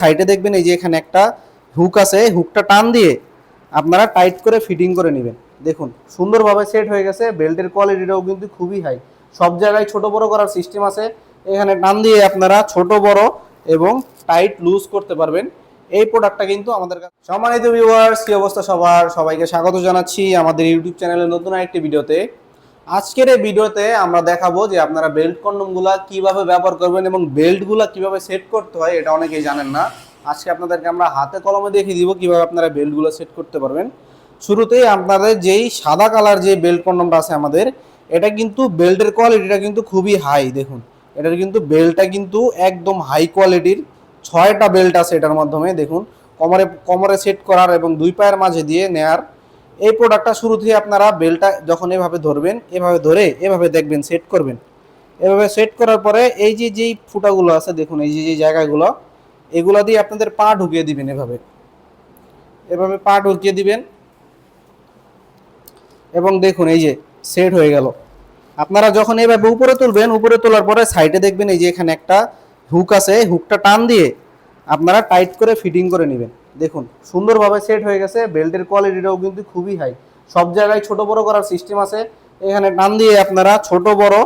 সাইডে দেখবেন এই যে এখানে একটা হুক আছে, হুকটা টান দিয়ে আপনারা টাইট করে ফিটিং করে নেবেন। দেখুন সুন্দরভাবে সেট হয়ে গেছে। বেল্টের কোয়ালিটিটাও কিন্তু খুবই হাই। সব জায়গায় ছোট বড় করার সিস্টেম আছে। এখানে টান দিয়ে আপনারা ছোট বড় এবং টাইট লুজ করতে পারবেন। এই প্রোডাক্টটা কিন্তু আমাদের কাছে। সম্মানিত ভিউয়ার্স, কি অবস্থা সবার? সবাইকে স্বাগত জানাচ্ছি আমাদের ইউটিউব চ্যানেলের নতুন আরেকটি ভিডিওতে। আজকের এই ভিডিওতে আমরা দেখাবো যে আপনারা বেল্ট কন্ডমগুলা কিভাবে ব্যবহার করবেন এবং বেল্টগুলা কিভাবে সেট করতে হয়, এটা অনেকেই জানেন না। আজকে আপনাদেরকে আমরা হাতে কলমে দেখিয়ে দিব কিভাবে আপনারা বেল্টগুলো সেট করতে পারবেন। শুরুতেই আপনাদের যেই সাদা কালার যে বেল্ট কন্ডমটা আছে আমাদের, এটা কিন্তু বেল্টের কোয়ালিটিটা কিন্তু খুবই হাই। দেখুন এটার কিন্তু বেল্টটা কিন্তু একদম হাই কোয়ালিটির। 6টা বেল্ট আছে এটার মাধ্যমে। দেখুন কোমরে কোমরে সেট করার এবং দুই পায়ের মাঝে দিয়ে নেয়ার এই প্রোডাক্টটা। শুরুতেই আপনারা বেল্টটা যখন এভাবে ধরবেন, এভাবে ধরে এভাবে দেখবেন সেট করবেন। এভাবে সেট করার পরে এই যে যেই ফুটাগুলো আছে, দেখুন এই যে জায়গাগুলো, এগুলো দিয়ে আপনাদের পা ঢুকিয়ে দিবেন। এভাবে এভাবে পা ঢুকিয়ে দিবেন এবং দেখুন এই যে সেট হয়ে গেল। আপনারা যখন এভাবে উপরে তুলবেন, উপরে তোলার পরে সাইডে দেখবেন এই যে এখানে একটা হুক আছে, হুকটা টান দিয়ে আপনারা টাইট করে ফিটিং করে নেবেন। দেখুন সুন্দরভাবে সেট হয়ে গেছে। বেল্টের কোয়ালিটিটাও কিন্তু খুবই হাই। সব জায়গায় ছোট বড় করার সিস্টেম আছে। এখানে টান দিয়ে আপনারা ছোট বড়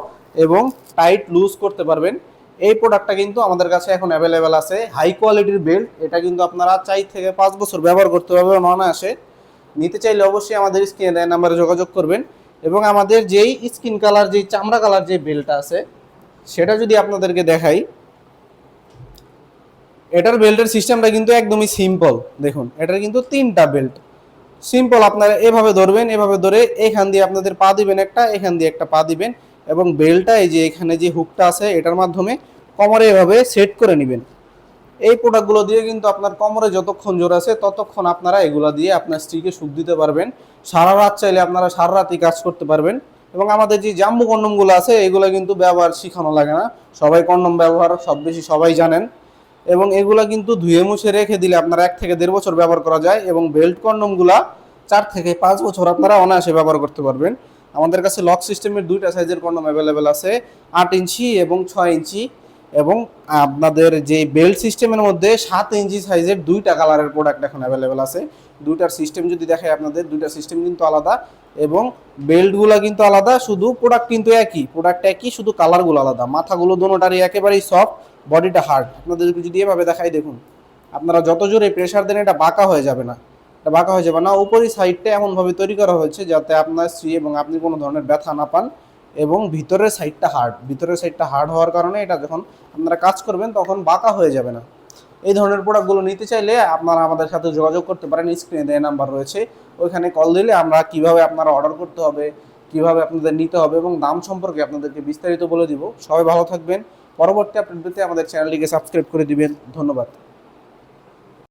এবং টাইট লুজ করতে পারবেন। এই প্রোডাক্টটা কিন্তু আমাদের কাছে এখন অ্যাভেলেবেল আছে। হাই কোয়ালিটির বেল্ট। এটা কিন্তু আপনারা 4 থেকে 5 বছর ব্যবহার করতে পারবেন অনায়াসে। নিতে চাইলে অবশ্যই আমাদের স্ক্রিনে দেওয়া নাম্বারে যোগাযোগ করবেন। এবং আমাদের যেই স্কিন কালার, যেই চামড়া কালার যে বেল্টটা আছে, সেটা যদি আপনাদেরকে দেখাই, এটার বেল্টের সিস্টেমটা কিন্তু একদমই সিম্পল। দেখুন এটার কিন্তু 3টা বেল্ট। সিম্পল, আপনারা এভাবে ধরবেন, এভাবে ধরে এখান দিয়ে আপনাদের পা দিবেন একটা, এখান দিয়ে একটা পা দিবেন এবং বেল্টটা এই যে এখানে যে হুকটা আছে এটার মাধ্যমে কোমরে এভাবে সেট করে নেবেন। এই প্রোডাক্টগুলো দিয়ে কিন্তু আপনার কোমরে যতক্ষণ জোর আছে ততক্ষণ আপনারা এগুলো দিয়ে আপনার স্ত্রীকে সুখ দিতে পারবেন। সারা রাত চাইলে আপনারা সারা রাতই কাজ করতে পারবেন। এবং আমাদের যে জাম্বু কন্ডমগুলো আছে এগুলো কিন্তু ব্যবহার শিখানো লাগে না, সবাই কন্ডম ব্যবহার সব বেশি সবাই জানেন। এবং এগুলা কিন্তু ধুয়ে মুছে রেখে দিলে আপনারা 1 থেকে 1.5 বছর ব্যবহার করা যায়। এবং বেল্ট কন্ডমগুলা 4 থেকে 5 বছর আপনারা অনায়াসে ব্যবহার করতে পারবেন। আমাদের কাছে লক সিস্টেমের 2টা সাইজের কন্ডম অ্যাভেলেবেল আছে, 8 ইঞ্চি এবং 6 ইঞ্চি। এবং আপনাদের যে বেল্ট সিস্টেমের মধ্যে 7 ইঞ্চি সাইজের 2টা কালারের প্রোডাক্ট এখন অ্যাভেলেবেল আছে। 2টার সিস্টেম যদি দেখাই আপনাদের, 2টা সিস্টেম কিন্তু আলাদা এবং বেল্টগুলো কিন্তু আলাদা। শুধু প্রোডাক্ট কিন্তু একই, প্রোডাক্ট একই, শুধু কালারগুলো আলাদা। মাথাগুলো দুটোটারই একেবারেই সফট, বডিটা হার্ড। আপনাদের যদি এভাবে দেখাই, দেখুন আপনারা যত জোরে প্রেশার দেন এটা বাঁকা হয়ে যাবে না, এটা বাঁকা হয়ে যাবে না। উপরি সাইডটা এমনভাবে তৈরি করা হয়েছে যাতে আপনার স্ত্রী এবং আপনি কোনো ধরনের ব্যথা না পান। এবং ভিতরের সাইডটা হার্ড, ভিতরের সাইডটা হার্ড হওয়ার কারণে এটা যখন আপনারা কাজ করবেন তখন বাঁকা হয়ে যাবে না। এই ধরনের প্রোডাক্টগুলো নিতে চাইলে আপনারা আমাদের সাথে যোগাযোগ করতে পারেন। স্ক্রিনে দেওয়া নাম্বার রয়েছে, ওইখানে কল দিলে আমরা কিভাবে আপনারা অর্ডার করতে হবে, কিভাবে আপনাদের নিতে হবে এবং দাম সম্পর্কে আপনাদেরকে বিস্তারিত বলে দিব। সবাই ভালো থাকবেন। পরবর্তী আপডেট পেতে আমাদের চ্যানেলটিকে সাবস্ক্রাইব করে দিবেন। ধন্যবাদ।